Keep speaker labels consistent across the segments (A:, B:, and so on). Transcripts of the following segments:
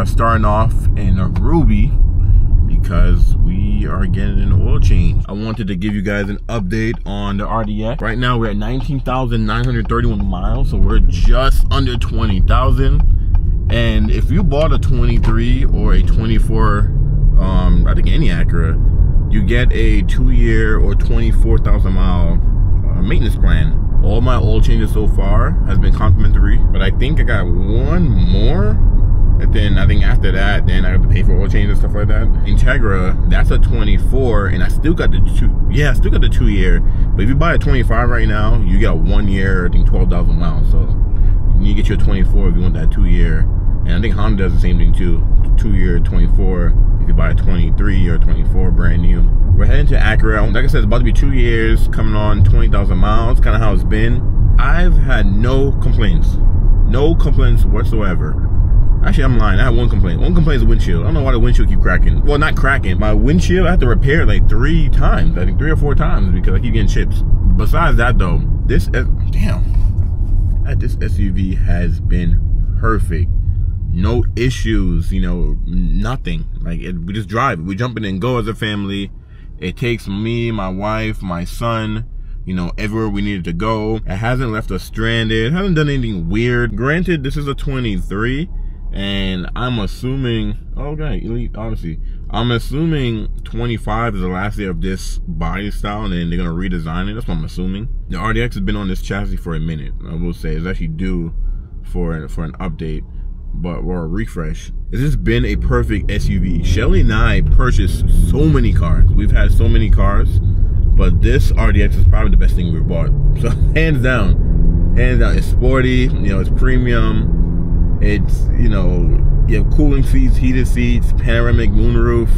A: are starting off in a Ruby because we are getting an oil change. I wanted to give you guys an update on the RDX. Right now we're at 19,931 miles, so we're just under 20,000. And if you bought a 23 or a 24, I think any Acura, you get a 2-year or 24,000 mile maintenance plan. All my oil changes so far has been complimentary, but I think I got one more. And then I think after that, then I have to pay for oil change and stuff like that. Integra, that's a 24, and I still got the 2-year. But if you buy a 25 right now, you get a 1 year, I think 12,000 miles. So you need to get you a 24 if you want that 2-year. And I think Honda does the same thing too. 2-year, 24. If you buy a 23 or 24 brand new. We're heading to Acura. Like I said, it's about to be 2 years, coming on 20,000 miles. Kind of how it's been. I've had no complaints. No complaints whatsoever. Actually, I'm lying. I had one complaint. One complaint is the windshield. I don't know why the windshield keep cracking. Well, not cracking. My windshield, I have to repair it like 3 times. I think 3 or 4 times because I keep getting chips. Besides that, though, this SUV has been perfect. No issues, you know, nothing. Like, we just drive. We jump in and go as a family. It takes me, my wife, my son, you know, everywhere we needed to go. It hasn't left us stranded. It hasn't done anything weird. Granted, this is a 23. And I'm assuming, okay, Elite, obviously. I'm assuming 25 is the last year of this body style, and then they're gonna redesign it. That's what I'm assuming. The RDX has been on this chassis for a minute. I will say it's actually due for an update, or a refresh. This has been a perfect SUV. Shelly and I purchased so many cars. We've had so many cars, but this RDX is probably the best thing we've bought. So hands down, it's sporty. You know, it's premium. It's, you know, you have cooling seats, heated seats, panoramic moonroof.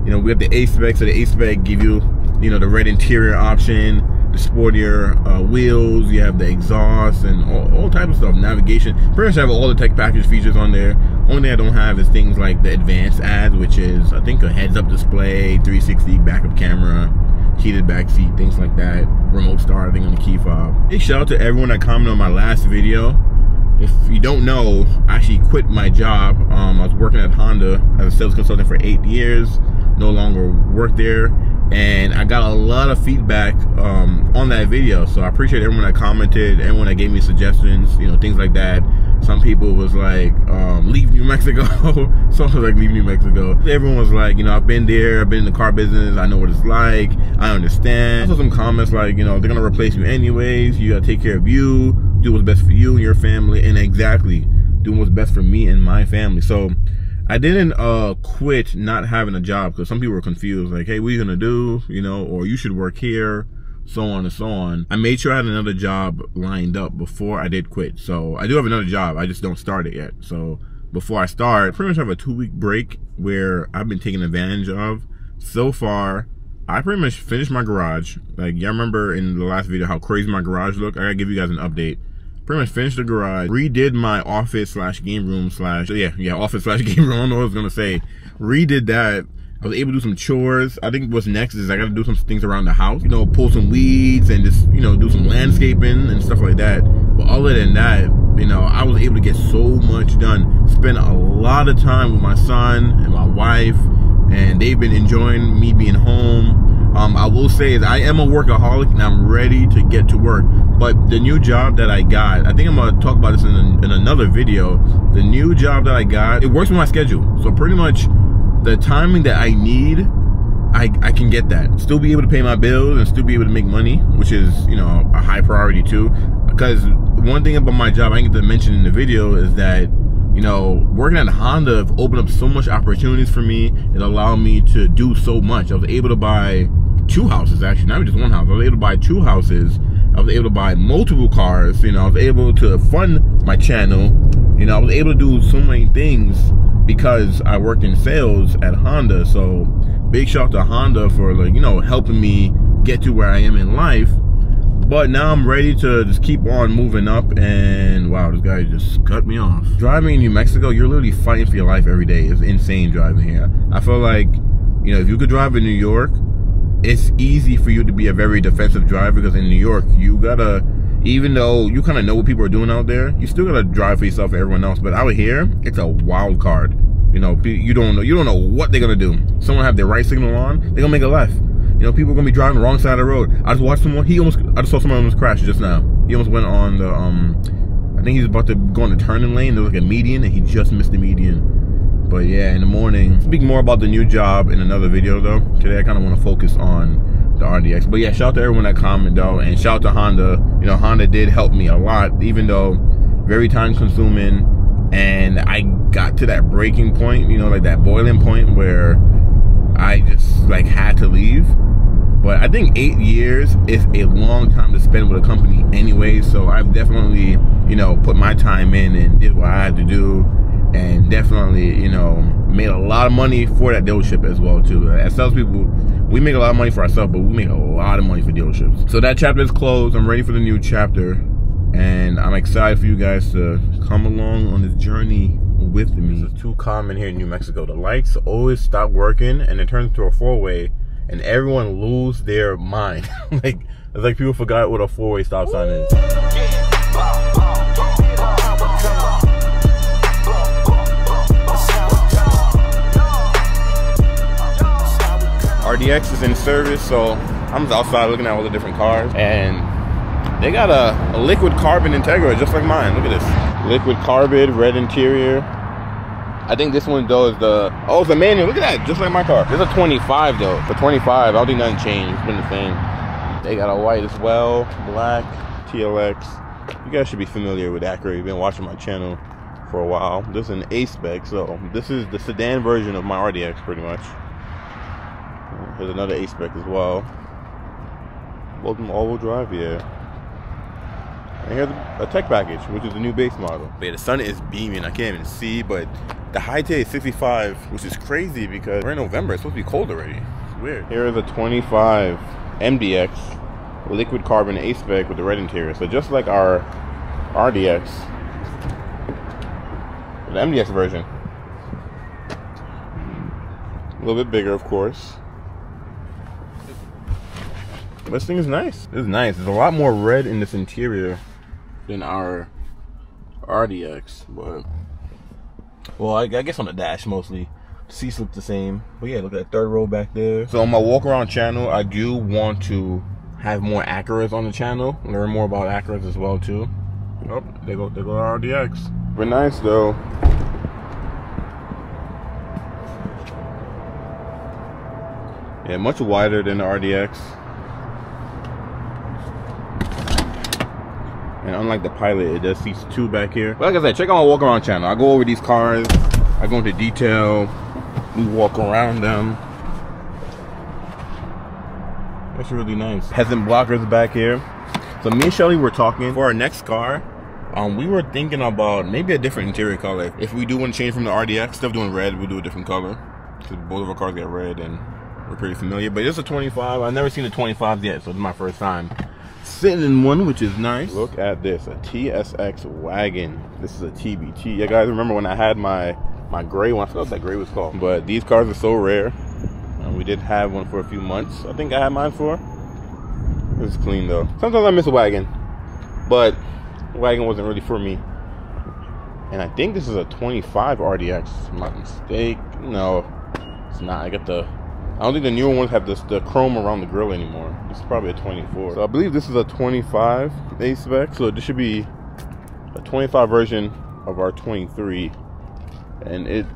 A: You know, we have the A-Spec, so the A-Spec give you, you know, the red interior option, the sportier wheels, you have the exhaust and all types of stuff, navigation. Pretty much have all the tech package features on there. Only thing I don't have is things like the advanced ads, which is, I think, a heads-up display, 360 backup camera, heated back seat, things like that. Remote start, I think, on the key fob. Big shout out to everyone that commented on my last video. If you don't know, I actually quit my job. I was working at Honda as a sales consultant for 8 years. No longer work there. And I got a lot of feedback on that video. So I appreciate everyone that commented, everyone that gave me suggestions, you know, things like that. Some people was like, leave New Mexico. Some was like, leave New Mexico. Everyone was like, you know, I've been there. I've been in the car business. I know what it's like. I understand. I saw some comments like, you know, they're going to replace you anyways. You got to take care of you. Do what's best for you and your family. And exactly, doing what's best for me and my family. So I didn't quit not having a job, because some people were confused. Like, hey, what are you going to do? You know, or you should work here. So on and so on. I made sure I had another job lined up before I did quit. So I do have another job. I just don't start it yet. So before I start, I pretty much have a 2-week break where I've been taking advantage of. So far, I pretty much finished my garage. Like, y'all remember in the last video how crazy my garage looked? I gotta give you guys an update. Pretty much finished the garage, redid my office slash game room slash, office slash game room. I don't know what I was gonna say. Redid that. I was able to do some chores. I think what's next is I gotta do some things around the house. You know, pull some weeds and just, you know, do some landscaping and stuff like that. But other than that, you know, I was able to get so much done. Spend a lot of time with my son and my wife, and they've been enjoying me being home. I will say is I am a workaholic and I'm ready to get to work. But the new job that I got, I think I'm gonna talk about this in another video. The new job that I got, it works with my schedule. So pretty much the timing that I need, I can get that. Still be able to pay my bills and still be able to make money, which is, you know, a high priority too. Because one thing about my job I didn't get to mention in the video is that, you know, working at Honda have opened up so much opportunities for me. It allowed me to do so much. I was able to buy 2 houses, actually, not just 1 house. I was able to buy 2 houses. I was able to buy multiple cars. You know, I was able to fund my channel. You know, I was able to do so many things because I worked in sales at Honda. So big shout out to Honda for, like, you know, helping me get to where I am in life. But now I'm ready to just keep on moving up. And wow, this guy just cut me off. Driving in New Mexico, you're literally fighting for your life every day. It's insane driving here. I feel like, you know, if you could drive in New York, it's easy for you to be a very defensive driver, because in New York, you gotta, even though you kind of know what people are doing out there, you still gotta drive for yourself and everyone else. But out here, it's a wild card. You know, you don't know what they're gonna do. Someone have their right signal on, they're gonna make a left. You know, people are gonna be driving the wrong side of the road. I just watched someone. I just saw someone almost crash just now. He almost went on the I think he's about to go on the turning lane. There was like a median, and he just missed the median. But yeah, in the morning. Speak more about the new job in another video though. Today I kind of want to focus on the RDX. But yeah, shout out to everyone that commented though, and shout out to Honda. You know, Honda did help me a lot, even though very time consuming. And I got to that breaking point, you know, like that boiling point where I just like had to leave. But I think 8 years is a long time to spend with a company anyway. So I've definitely, you know, put my time in and did what I had to do. And definitely, you know, made a lot of money for that dealership as well too. As salespeople, we make a lot of money for ourselves, but we make a lot of money for dealerships. So that chapter is closed. I'm ready for the new chapter, and I'm excited for you guys to come along on this journey with me. This is too common here in New Mexico. The lights always stop working, and it turns into a four-way, and everyone lose their mind. Like it's like people forgot what a four-way stop sign is. RDX is in service, so I'm just outside looking at all the different cars, and they got a liquid carbon Integra just like mine. Look at this. Liquid carbon, red interior. I think this one though is oh, it's a manual. Look at that, just like my car. This is a 25 though. For 25, I don't think nothing changed. It's been the same. They got a white as well, black, TLX. You guys should be familiar with Acura. You've been watching my channel for a while. This is an A-Spec, so this is the sedan version of my RDX pretty much. Here's another A-Spec as well. Both of them all-wheel drive, yeah. And here's a tech package, which is the new base model. But yeah, the sun is beaming. I can't even see, but the high today is 65, which is crazy because we're in November. It's supposed to be cold already. It's weird. Here is a 25 MDX liquid carbon A-Spec with the red interior. So just like our RDX, the MDX version. A little bit bigger, of course. This thing is nice. It's nice. There's a lot more red in this interior than our RDX, but well, I guess on the dash mostly. Seats look the same, but yeah, look at that third row back there. So on my walk around channel, I do want to have more Acuras on the channel, learn more about Acuras as well too. Oh, they go to RDX. But nice though. Yeah, much wider than the RDX. And unlike the Pilot, it does seats 2 back here. But like I said, check out my walk around channel. I go over these cars, I go into detail, we walk around them. That's really nice. Peasant blockers back here. So me and Shelly were talking for our next car. We were thinking about maybe a different interior color. If we do want to change from the RDX, instead of doing red, we'll do a different color. Because both of our cars get red and we're pretty familiar. But it's a 25. I've never seen a 25 yet, so it's my first time sitting in one, which is nice. Look at this, a TSX wagon. This is a TBT. Yeah, guys, remember when I had my gray one? I forgot what that gray was called. But these cars are so rare. We did have one for a few months. I think I had mine for. It was clean though. Sometimes I miss a wagon, but the wagon wasn't really for me. And I think this is a 25 RDX, if I'm not mistaken. No, it's not. I don't think the newer ones have the chrome around the grill anymore. This is probably a 24. So I believe this is a 25 A-Spec. So this should be a 25 version of our 23. And it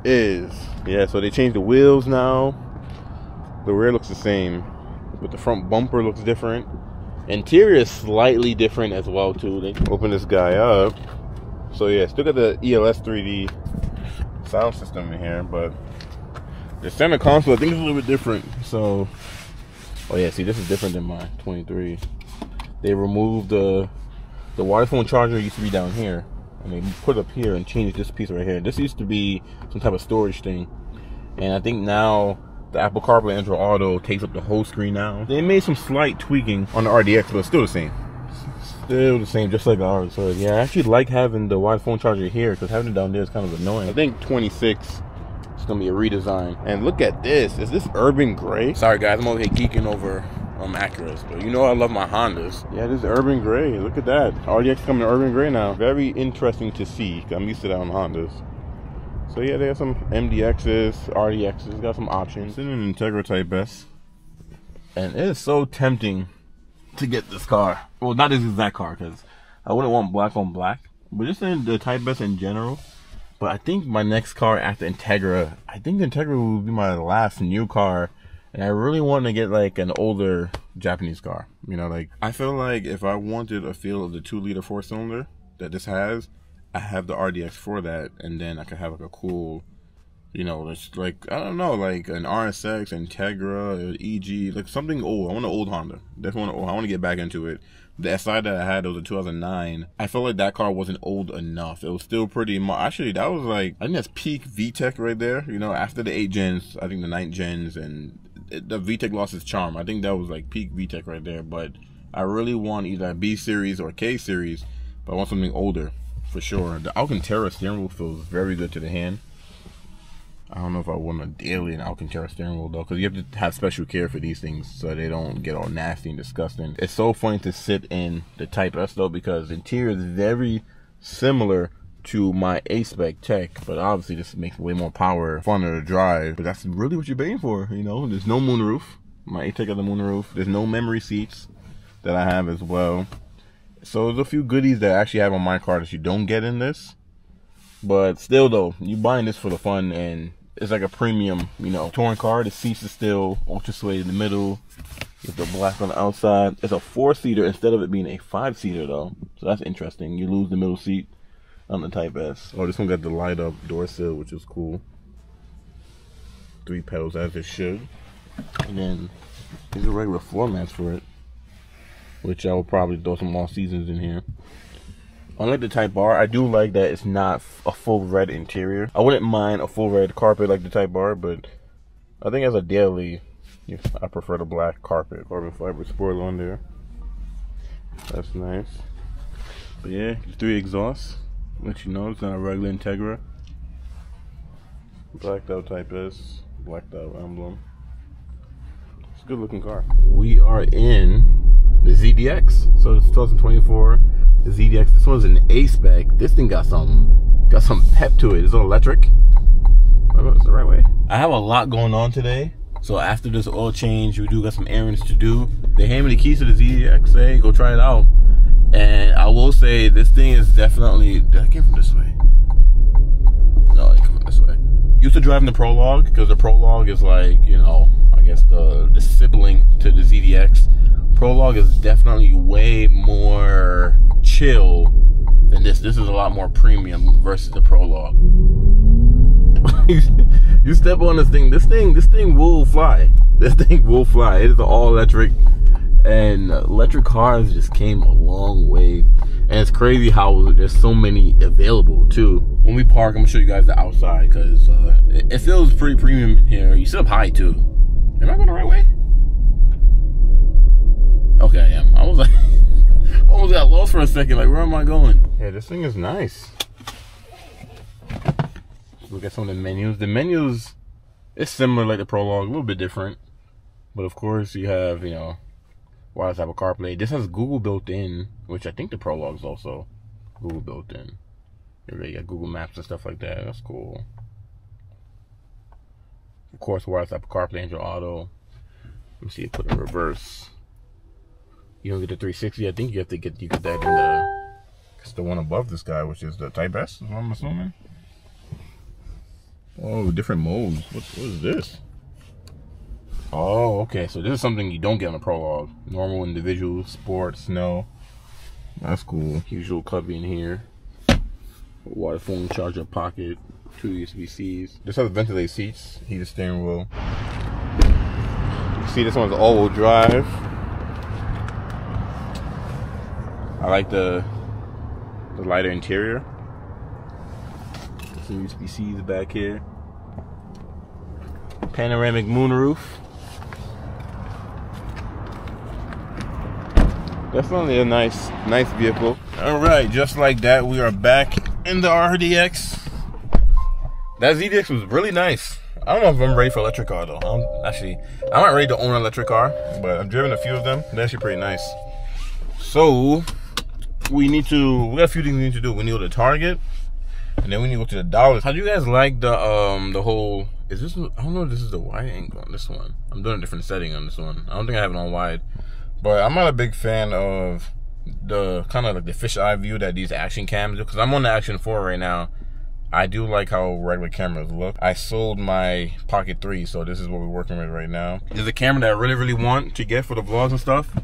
A: is. Yeah, so they changed the wheels now. The rear looks the same, but the front bumper looks different. Interior is slightly different as well too. They open this guy up. So yeah, still got the ELS 3D sound system in here, but the center console I think is a little bit different. So, oh yeah, see, this is different than my 23. They removed the water phone charger used to be down here, and they put it up here and changed this piece right here. This used to be some type of storage thing, and I think now the Apple CarPlay Android Auto takes up the whole screen now. They made some slight tweaking on the RDX, but it's still the same. Still the same, just like ours. So yeah, I actually like having the wide phone charger here because having it down there is kind of annoying. I think 26. It's gonna be a redesign. And look at this. Is this urban gray? Sorry guys, I'm over here geeking over Acuras, but you know I love my Hondas. Yeah, this is urban gray. Look at that. RDX coming to urban gray now. Very interesting to see. I'm used to that on Hondas. So yeah, they have some MDXs, RDXs, got some options. It's in an Integra Type S. And it is so tempting to get this car. Well, not this exact car, because I wouldn't want black on black. But just in the Type S in general. But I think my next car after Integra, I think the Integra will be my last new car. And I really want to get like an older Japanese car. You know, like, I feel like if I wanted a feel of the 2-liter 4-cylinder that this has, I have the RDX for that. And then I could have like a cool, you know, it's like, I don't know, like an RSX, Integra, EG, like something old. I want an old Honda. Definitely want an old. I want to get back into it. The SI that I had, it was a 2009. I felt like that car wasn't old enough. It was still pretty, actually, that was like, I think that's peak VTEC right there. You know, after the 8 gens, I think the 9 gens, and the VTEC lost its charm. I think that was like peak VTEC right there. But I really want either a B series or K series, but I want something older for sure. The Alcantara steering wheel feels very good to the hand. I don't know if I want a daily Alcantara steering wheel though, because you have to have special care for these things so they don't get all nasty and disgusting. It's so funny to sit in the Type S though, because the interior is very similar to my A-Spec tech, but obviously this makes way more power, funner to drive. But that's really what you're paying for, you know. There's no moonroof. My A-Tech has the moonroof. There's no memory seats that I have as well. So there's a few goodies that I actually have on my car that you don't get in this. But still though, you buying this for the fun, and it's like a premium, you know, touring car. The seats are still ultra suede in the middle. With the black on the outside. It's a 4-seater instead of it being a 5-seater though. So that's interesting. You lose the middle seat on the Type S. Oh, this one got the light up door sill, which is cool. 3 pedals as it should. And then these are regular floor mats for it, which I will probably throw some all seasons in here. Unlike the Type R, I do like that it's not a full red interior. I wouldn't mind a full red carpet like the Type R, but I think as a daily, I prefer the black carpet. Carbon fiber spoiler on there. That's nice. But yeah, 3 exhausts. Let you know it's not a regular Integra. Blacked out Type S, blacked out emblem. It's a good looking car. We are in the ZDX. So it's 2024. The ZDX. This one's an A-Spec. This thing got some pep to it. It's electric. Is the right way? I have a lot going on today. So after this oil change, we do got some errands to do. They hand me the keys to the ZDX. Hey, go try it out. And I will say this thing is definitely. Did I get from this way? No, I came from this way. Used to driving the Prologue because the Prologue is like, you know, I guess the sibling to the ZDX. Prologue is definitely way more chill than this. This is a lot more premium versus the Prologue. You step on this thing will fly. This thing will fly. It is all electric. And electric cars just came a long way. And it's crazy how there's so many available too. When we park, I'm gonna show you guys the outside because it feels pretty premium in here. You sit up high too. Am I going the right way? Okay, I am. I was like, I almost got lost for a second. Like, where am I going? Yeah, this thing is nice. Let's look at some of the menus. The menus, it's similar like the Prologue, a little bit different. But of course, you have, you know, wireless Apple CarPlay. This has Google built in, which I think the Prologue is also Google built in. You got Google Maps and stuff like that. That's cool. Of course, wireless Apple CarPlay, Android Auto. Let me see it put in reverse. You don't get the 360. I think you get that in the one above this guy, which is the Type S, is what I'm assuming. Oh, different modes. What is this? Oh, okay. So this is something you don't get on the Prologue. Normal, individual, sport, snow. That's cool. Usual cubby in here. Water phone charger pocket. 2 USB-Cs. This has ventilated seats. Heated steering wheel. You see, this one's all-wheel drive. I like the lighter interior. Some USB-Cs back here. Panoramic moonroof. Definitely a nice vehicle. All right, just like that, we are back in the RDX. That ZDX was really nice. I don't know if I'm ready for an electric car though. I'm not ready to own an electric car, but I've driven a few of them. They're actually pretty nice. So we got a few things we need to do. We need to go to Target. And then when you go to the dollars, how do you guys like the whole, is this, I don't know if this is the wide angle on this one. I'm doing a different setting on this one. I don't think I have it on wide. But I'm not a big fan of the kind of like the fisheye view that these action cams do, because I'm on the Action 4 right now. I do like how regular cameras look. I sold my Pocket 3, so this is what we're working with right now. This is a camera that I really want to get for the vlogs and stuff.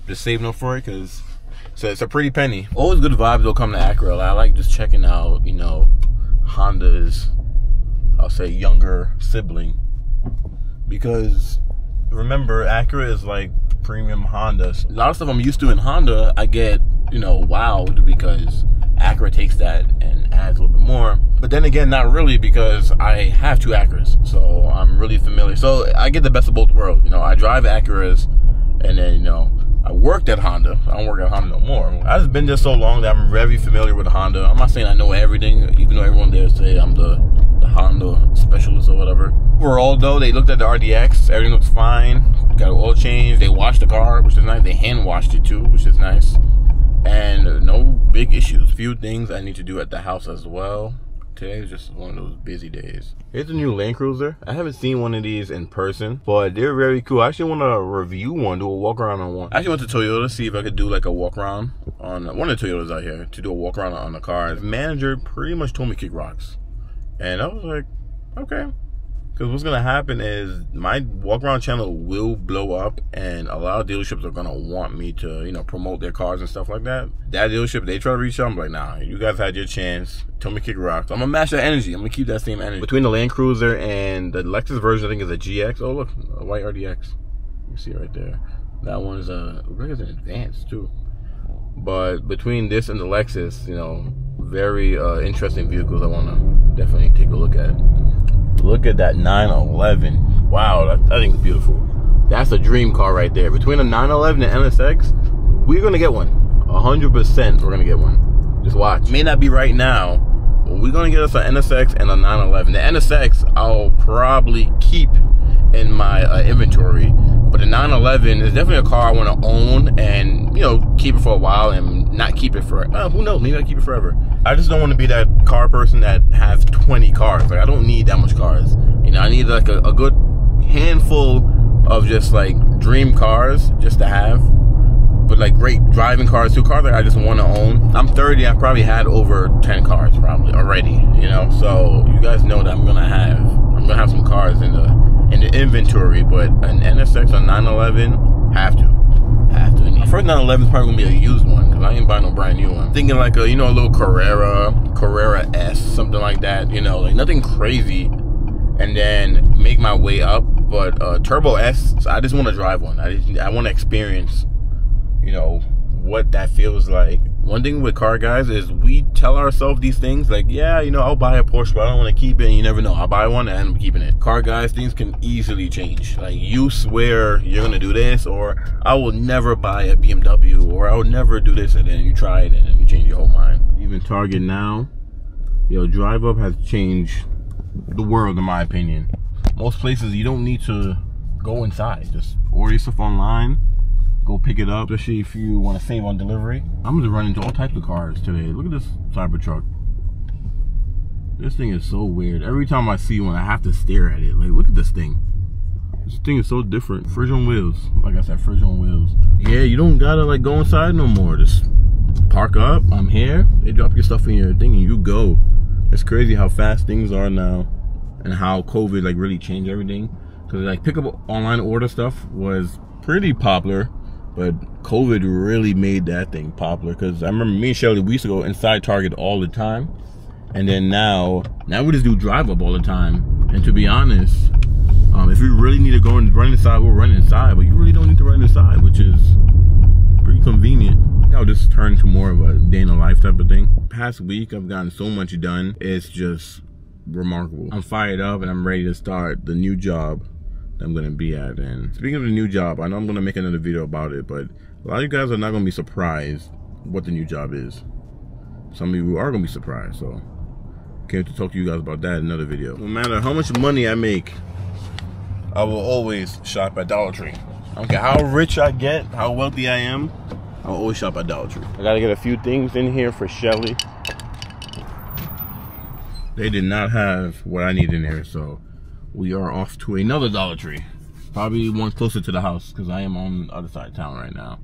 A: Just saving up for it, because it's a pretty penny. Always good vibes will come to Acura. I like just checking out, you know, Honda's, I'll say, younger sibling. Because remember, Acura is like premium Honda. A lot of stuff I'm used to in Honda, I get, you know, wowed because Acura takes that and adds a little bit more. But then again, not really, because I have 2 Acuras, so I'm really familiar. So I get the best of both worlds. You know, I drive Acuras, and then, you know, I worked at Honda. I don't work at Honda no more. I've just been there so long that I'm very familiar with Honda. I'm not saying I know everything, even though everyone there say I'm the Honda specialist or whatever. Overall, though, they looked at the RDX. Everything looks fine. Got an oil change. They washed the car, which is nice. They hand washed it too, which is nice. And no big issues. Few things I need to do at the house as well. Today is just one of those busy days. Here's the new Land Cruiser. I haven't seen one of these in person, but they're very cool. I actually want to review one, do a walk around on one. I actually went to Toyota to see if I could do like a walk around on one of the Toyotas out here, to do a walk around on the car. The manager pretty much told me kick rocks. And I was like, okay. Because what's going to happen is my walk around channel will blow up, and a lot of dealerships are going to want me to, you know, promote their cars and stuff like that. That dealership, they try to reach out, I'm like, nah, you guys had your chance. Tell me kick rocks. I'm going to match that energy. I'm going to keep that same energy. Between the Land Cruiser and the Lexus version, I think is a GX. Oh, look, a white RDX. You see it right there. That one is a, I think it's an Advanced too. But between this and the Lexus, you know, very interesting vehicles I want to definitely take a look at. Look at that 911. Wow, that thing's beautiful. That's a dream car right there. Between the 911 and NSX, we're going to get one. 100% we're going to get one. Just watch. May not be right now, but we're going to get us an NSX and a 911. The NSX, I'll probably keep in my inventory. But the 911 is definitely a car I want to own and, you know, keep it for a while and not keep it for, who knows, maybe I keep it forever. I just don't want to be that car person that has 20 cars. Like, I don't need that much cars. You know, I need like a good handful of just like dream cars just to have. But like great driving cars, 2 cars that I just want to own. I'm 30, I've probably had over 10 cars probably already, you know. So you guys know that I'm gonna have some cars in the inventory, but an NSX or 911 have to. My first 911 is probably gonna be a used one, because I ain't buying no brand new one. I'm thinking like a, you know, a little Carrera S, something like that, you know, like nothing crazy, and then make my way up. But Turbo S, so I just want to drive one. I want to experience, you know, what that feels like. One thing with car guys is we tell ourselves these things like, yeah, you know, I'll buy a Porsche, but I don't want to keep it. And you never know. I'll buy one and I'm keeping it. Car guys, things can easily change. Like, you swear you're going to do this, or I will never buy a BMW, or I will never do this, and then you try it and then you change your whole mind. Even Target now, yo, Drive Up has changed the world in my opinion. Most places you don't need to go inside. Just order your stuff online. Go pick it up, especially if you want to save on delivery. I'm gonna run into all types of cars today. Look at this Cybertruck. This thing is so weird. Every time I see one, I have to stare at it. Like, look at this thing. This thing is so different. Fridge on wheels. Like I said, fridge on wheels. Yeah, you don't gotta like go inside no more. Just park up. I'm here. They drop your stuff in your thing and you go. It's crazy how fast things are now, and how COVID like really changed everything. Cause like pick up online order stuff was pretty popular. But COVID really made that thing popular, because I remember me and Shelly, we used to go inside Target all the time. And then now we just do Drive Up all the time. And to be honest, if we really need to go and run inside, we'll run inside. But you really don't need to run inside, which is pretty convenient. I'll just turn to more of a day in the life type of thing. Past week, I've gotten so much done. It's just remarkable. I'm fired up and I'm ready to start the new job I'm gonna be at. And speaking of the new job, I know I'm gonna make another video about it, but a lot of you guys are not gonna be surprised what the new job is. Some of you are gonna be surprised, so came to talk to you guys about that in another video. No matter how much money I make, I will always shop at Dollar Tree. I don't care how rich I get, how wealthy I am, I'll always shop at Dollar Tree. I gotta get a few things in here for Shelly. They did not have what I need in there, so we are off to another Dollar Tree. Probably one closer to the house, because I am on the other side of town right now.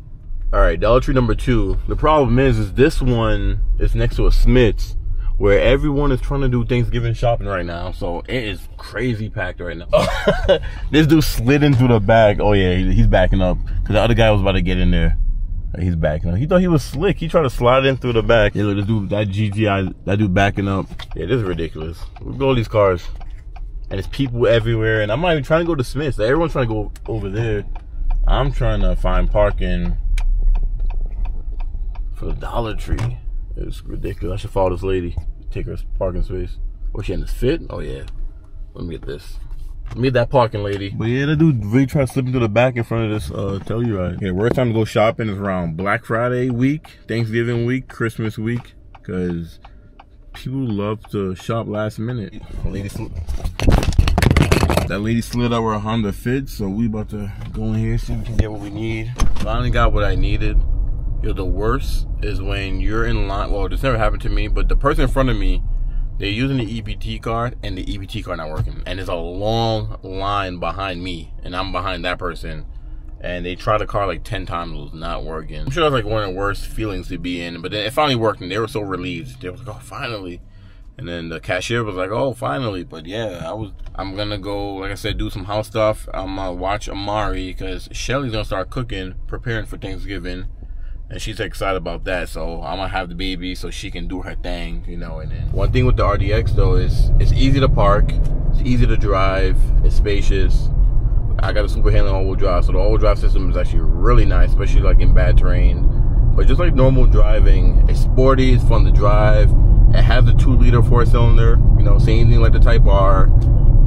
A: All right, Dollar Tree number 2. The problem is this one is next to a Smith's, where everyone is trying to do Thanksgiving shopping right now. So it is crazy packed right now. This dude slid in through the back. Oh yeah, he's backing up, because the other guy was about to get in there. He's backing up. He thought he was slick. He tried to slide in through the back. Yeah, look, this dude, that GTI, that dude backing up. Yeah, this is ridiculous. Look at all these cars. And it's people everywhere. And I'm not even trying to go to Smith's. Everyone's trying to go over there. I'm trying to find parking for the Dollar Tree. It's ridiculous. I should follow this lady. Take her parking space. Oh, she in this fit? Oh, yeah. Let me get this. Let me get that parking lady. But yeah, that dude really tried to slip into the back in front of this Telluride. Yeah, worst time to go shopping is around Black Friday week, Thanksgiving week, Christmas week, because people love to shop last minute. That lady slid over a Honda Fit, so we about to go in here, see if we can get what we need. Finally got what I needed. Yo, the worst is when you're in line. Well, this never happened to me, but the person in front of me, they're using the EBT card, and the EBT card not working. And there's a long line behind me, and I'm behind that person. And they tried the car like 10 times, it was not working. I'm sure that's like one of the worst feelings to be in. But then it finally worked, and they were so relieved. They were like, oh, finally. And then the cashier was like, oh, finally. But yeah, I'm gonna go, like I said, do some house stuff. I'm gonna watch Amari, because Shelly's gonna start cooking, preparing for Thanksgiving. And she's excited about that, so I'm gonna have the baby so she can do her thing, you know. And then one thing with the RDX though is it's easy to park, it's easy to drive, it's spacious. I got a super handling all-wheel drive, so the all-wheel drive system is actually really nice, especially like in bad terrain. But just like normal driving, it's sporty, it's fun to drive. It has a 2-liter 4-cylinder, you know, same thing like the Type R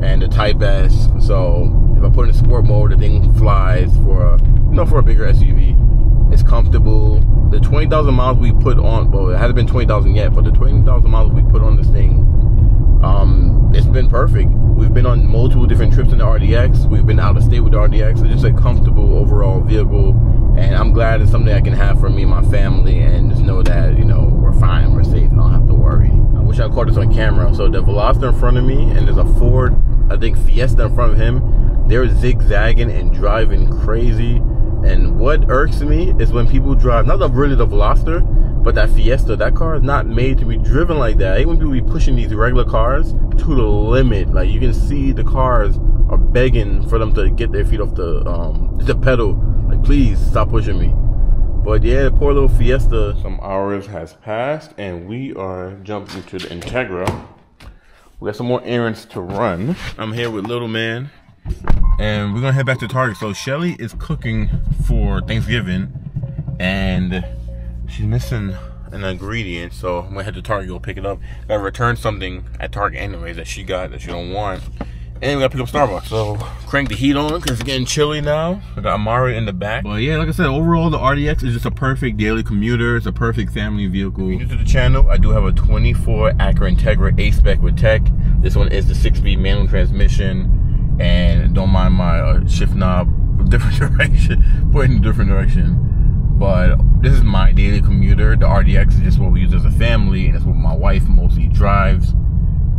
A: and the Type S. So if I put it in sport mode, the thing flies for a bigger SUV. It's comfortable. The 20,000 miles we put on, well, it hasn't been 20,000 yet, but the 20,000 miles we put on this thing, it's been perfect. We've been on multiple different trips in the RDX. We've been out of state with the RDX. It's just a comfortable overall vehicle, and I'm glad it's something I can have for me and my family, and just know that, you know, we're fine, we're safe, I don't have to worry. I wish I caught this on camera. So the Veloster in front of me, and there's a Ford, I think Fiesta in front of him. They're zigzagging and driving crazy. And what irks me is when people drive, not really the Veloster, but that Fiesta. That car is not made to be driven like that. I hate when people be pushing these regular cars to the limit. Like, you can see the cars are begging for them to get their feet off the pedal. Like, please stop pushing me. But yeah, the poor little Fiesta. Some hours has passed, and we are jumping to the Integra. We got some more errands to run. I'm here with little man, and we're gonna head back to Target. So Shelly is cooking for Thanksgiving, and she's missing an ingredient, so I'm gonna head to Target, go pick it up. Gotta return something at Target anyways that she got that she don't want. And we gotta pick up Starbucks, so crank the heat on because it's getting chilly now. I got Amari in the back. But yeah, like I said, overall the RDX is just a perfect daily commuter. It's a perfect family vehicle. If you're new to the channel, I do have a 24 Acura Integra A-Spec with tech. This one is the 6-speed manual transmission, and don't mind my shift knob different direction, pointing in a different direction. But this is my daily commuter. The RDX is just what we use as a family, and that's what my wife mostly drives.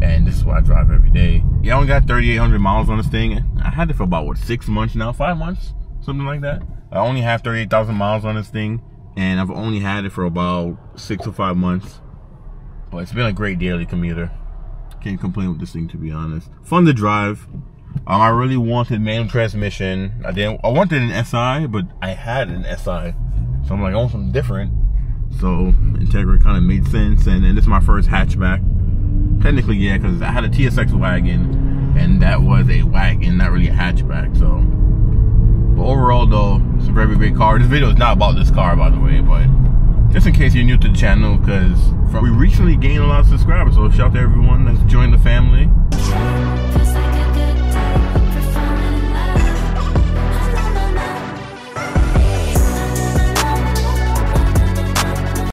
A: And this is what I drive every day. Yeah, I only got 3,800 miles on this thing. I had it for about, what, 6 months now? 5 months? Something like that. I only have 38,000 miles on this thing. And I've only had it for about 6 or 5 months. But it's been a great daily commuter. Can't complain with this thing, to be honest. Fun to drive. I really wanted manual transmission. I wanted an SI, but I had an SI. So I'm like, I want something different. So Integra kind of made sense. And then this is my first hatchback. Technically, yeah, because I had a TSX wagon, and that was a wagon, not really a hatchback. So, but overall, though, it's a very great car. This video is not about this car, by the way, but just in case you're new to the channel, because we recently gained a lot of subscribers. So shout out to everyone that's joined the family.